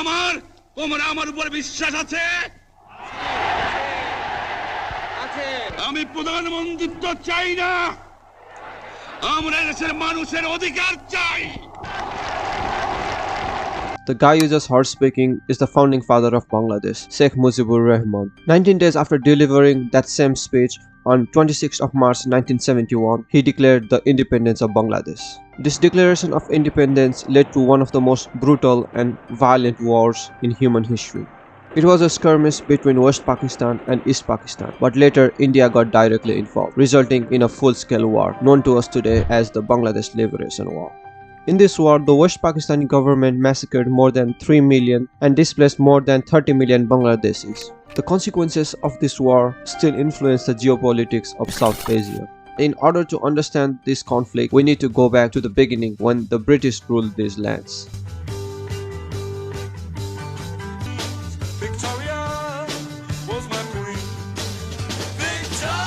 আমার তোমরা আমার উপর বিশ্বাস আছে? আমি প্রধানমন্ত্রিত্ব চাই না, আমরা দেশের মানুষের অধিকার চাই। The guy you just heard speaking is the founding father of Bangladesh, Sheikh Mujibur Rahman. 19 days after delivering that same speech, on 26th of March 1971, he declared the independence of Bangladesh. This declaration of independence led to one of the most brutal and violent wars in human history. It was a skirmish between West Pakistan and East Pakistan, but later India got directly involved, resulting in a full-scale war known to us today as the Bangladesh Liberation War. In this war, the West Pakistani government massacred more than 3 million and displaced more than 30 million Bangladeshis. The consequences of this war still influence the geopolitics of South Asia. In order to understand this conflict, we need to go back to the beginning when the British ruled these lands. Victoria was my queen. Victoria.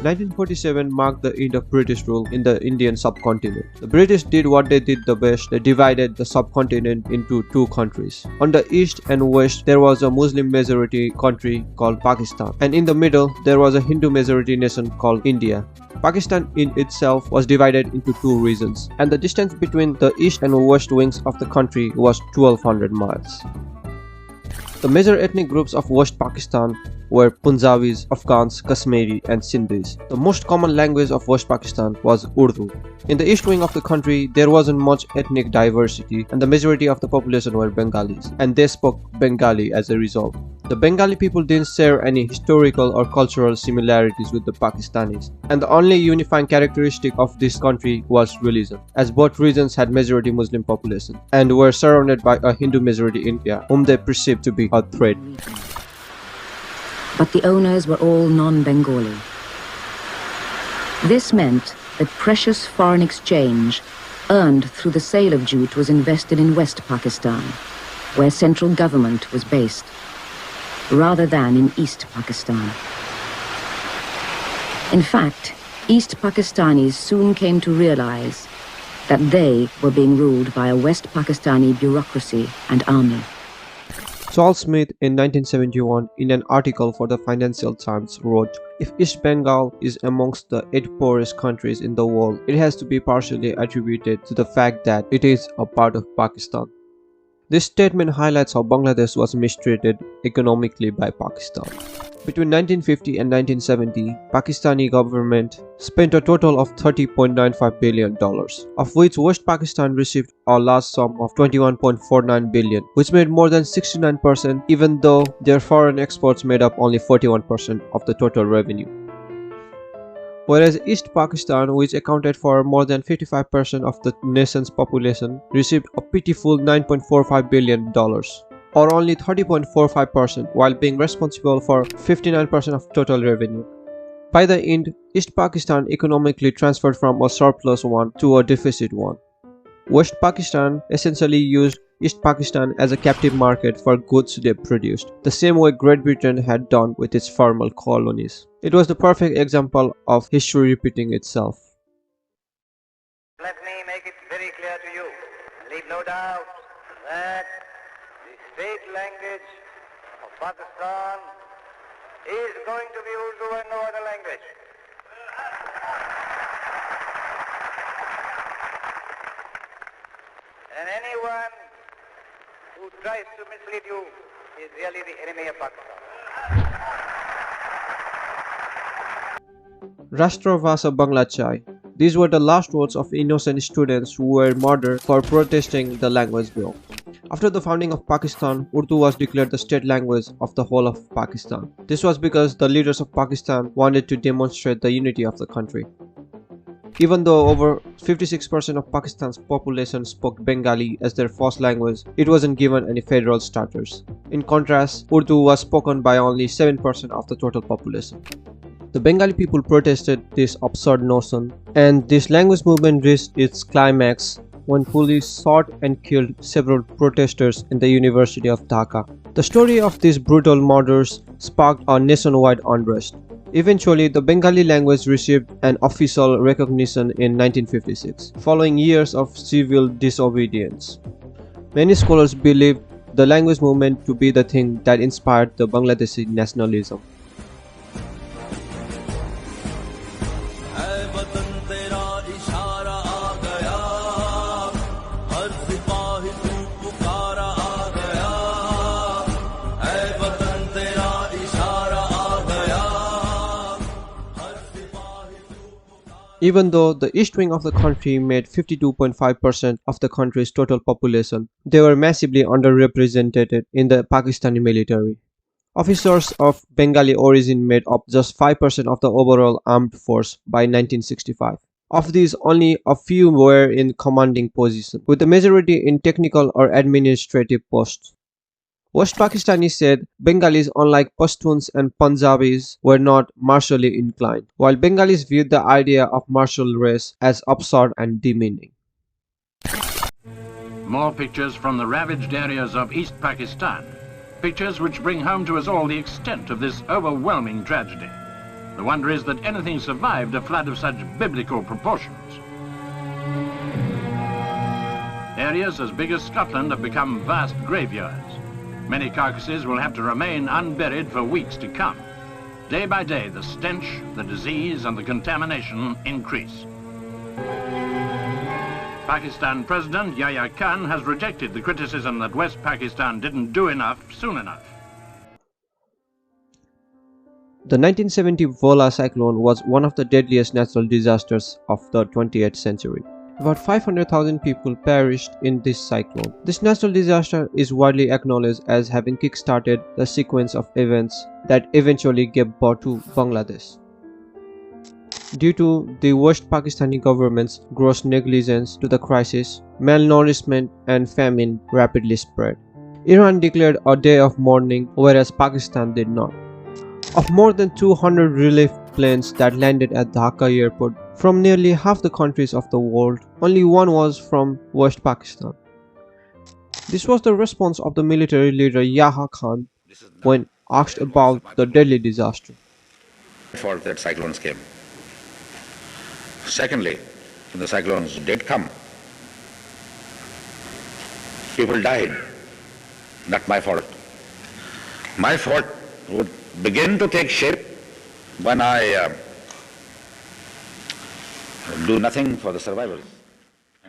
1947 marked the end of British rule in the Indian subcontinent. The British did what they did the best. They divided the subcontinent into two countries. On the east and west, there was a Muslim majority country called Pakistan, and in the middle, there was a Hindu majority nation called India. Pakistan in itself was divided into two regions, and the distance between the east and west wings of the country was 1200 miles. The major ethnic groups of West Pakistan were Punjabis, Afghans, Kashmiri, and Sindhis. The most common language of West Pakistan was Urdu. In the east wing of the country, there wasn't much ethnic diversity, and the majority of the population were Bengalis, and they spoke Bengali as a result. The Bengali people didn't share any historical or cultural similarities with the Pakistanis, and the only unifying characteristic of this country was religion, as both regions had majority Muslim population and were surrounded by a Hindu majority India, whom they perceived to be a threat. But the owners were all non-Bengali. This meant that precious foreign exchange earned through the sale of jute was invested in West Pakistan, where central government was based, rather than in East Pakistan. In fact, East Pakistanis soon came to realize that they were being ruled by a West Pakistani bureaucracy and army. Charles Smith in 1971 in an article for the Financial Times wrote, "If East Bengal is amongst the 8 poorest countries in the world, it has to be partially attributed to the fact that it is a part of Pakistan." This statement highlights how Bangladesh was mistreated economically by Pakistan. Between 1950 and 1970, Pakistani government spent a total of $30.95 billion, of which West Pakistan received a large sum of $21.49 billion, which made more than 69%, even though their foreign exports made up only 41% of the total revenue. Whereas East Pakistan, which accounted for more than 55% of the nation's population, received a pitiful $9.45 billion, or only 30.45%, while being responsible for 59% of total revenue. By the end, East Pakistan economically transferred from a surplus one to a deficit one. West Pakistan essentially used East Pakistan as a captive market for goods they produced, the same way Great Britain had done with its former colonies. It was the perfect example of history repeating itself. Let me make it very clear to you, leave no doubt, that the state language of Pakistan is going to be Urdu and no other language. And anyone who tries to mislead you is really the enemy of Pakistan. Rashtrabhasha Bangla Chai. These were the last words of innocent students who were murdered for protesting the language bill. After the founding of Pakistan, Urdu was declared the state language of the whole of Pakistan. This was because the leaders of Pakistan wanted to demonstrate the unity of the country. Even though over 56% of Pakistan's population spoke Bengali as their first language, it wasn't given any federal status. In contrast, Urdu was spoken by only 7% of the total population. The Bengali people protested this absurd notion, and this language movement reached its climax when police shot and killed several protesters in the University of Dhaka. The story of these brutal murders sparked a nationwide unrest. Eventually, the Bengali language received an official recognition in 1956, following years of civil disobedience. Many scholars believe the language movement to be the thing that inspired the Bangladeshi nationalism. है वतन तेरा इशारा आ गया हर सिपाही तू पुकारा आ गया है वतन तेरा इशारा आ गया हर सिपाही तू Even though the east wing of the country made 52.5% of the country's total population, they were massively underrepresented in the Pakistani military. Officers of Bengali origin made up just 5% of the overall armed force by 1965. Of these, only a few were in commanding positions, with the majority in technical or administrative posts. West Pakistanis said Bengalis, unlike Pashtuns and Punjabis, were not martially inclined, while Bengalis viewed the idea of martial race as absurd and demeaning. More pictures from the ravaged areas of East Pakistan. Pictures which bring home to us all the extent of this overwhelming tragedy. The wonder is that anything survived a flood of such biblical proportions. Areas as big as Scotland have become vast graveyards. Many carcasses will have to remain unburied for weeks to come. Day by day, the stench, the disease, and the contamination increase. Pakistan President Yahya Khan has rejected the criticism that West Pakistan didn't do enough soon enough. The 1970 Vola cyclone was one of the deadliest natural disasters of the 20th century. About 500,000 people perished in this cyclone. This natural disaster is widely acknowledged as having kick-started the sequence of events that eventually gave birth to Bangladesh. Due to the West Pakistani government's gross negligence to the crisis, malnourishment and famine rapidly spread. Iran declared a day of mourning, whereas Pakistan did not. Of more than 200 relief planes that landed at Dhaka airport from nearly half the countries of the world, only one was from West Pakistan. This was the response of the military leader Yahya Khan when asked about the deadly disaster. Fault that cyclones came. Secondly, when the cyclones did come, people died. Not my fault. My fault would begin to take shape when I do nothing for the survivors.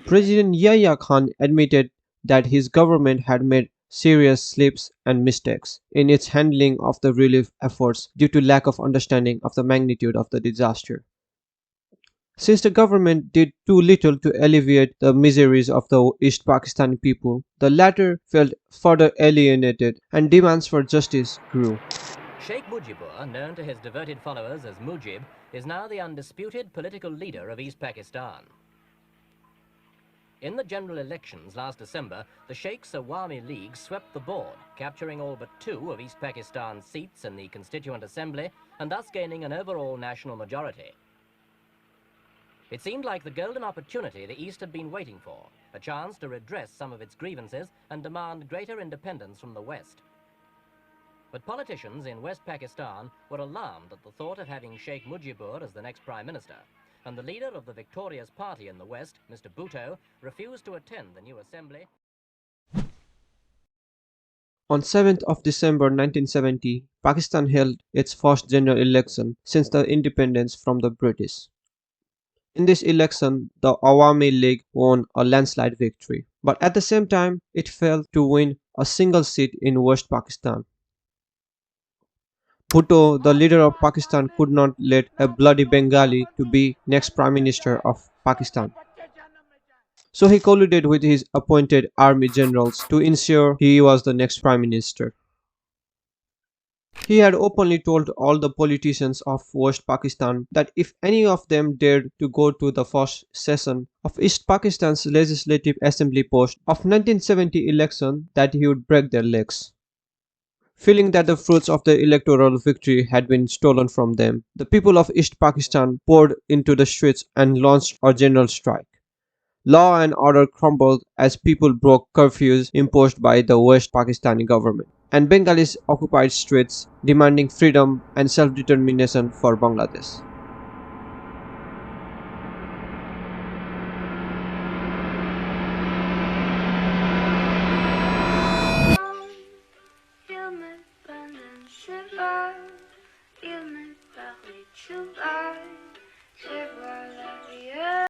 President Yahya Khan admitted that his government had made serious slips and mistakes in its handling of the relief efforts due to lack of understanding of the magnitude of the disaster. Since the government did too little to alleviate the miseries of the East Pakistani people, the latter felt further alienated and demands for justice grew. Sheikh Mujibur, known to his devoted followers as Mujib, is now the undisputed political leader of East Pakistan. In the general elections last December, the Sheikh's Awami League swept the board, capturing all but 2 of East Pakistan's seats in the Constituent Assembly and thus gaining an overall national majority. It seemed like the golden opportunity the East had been waiting for, a chance to redress some of its grievances and demand greater independence from the West. But politicians in West Pakistan were alarmed at the thought of having Sheikh Mujibur as the next Prime Minister, and the leader of the victorious party in the West, Mr. Bhutto, refused to attend the new assembly. On 7th of December 1970, Pakistan held its first general election since the independence from the British. In this election, the Awami League won a landslide victory, but at the same time, it failed to win a single seat in West Pakistan. Bhutto, the leader of Pakistan, could not let a bloody Bengali to be next Prime Minister of Pakistan. So he colluded with his appointed army generals to ensure he was the next Prime Minister. He had openly told all the politicians of West Pakistan that if any of them dared to go to the first session of East Pakistan's Legislative Assembly post of 1970 election, that he would break their legs. Feeling that the fruits of the electoral victory had been stolen from them, the people of East Pakistan poured into the streets and launched a general strike. Law and order crumbled as people broke curfews imposed by the West Pakistani government. and Bengalis occupied streets demanding freedom and self-determination for Bangladesh. Il me paraît tout bas, c'est vrai.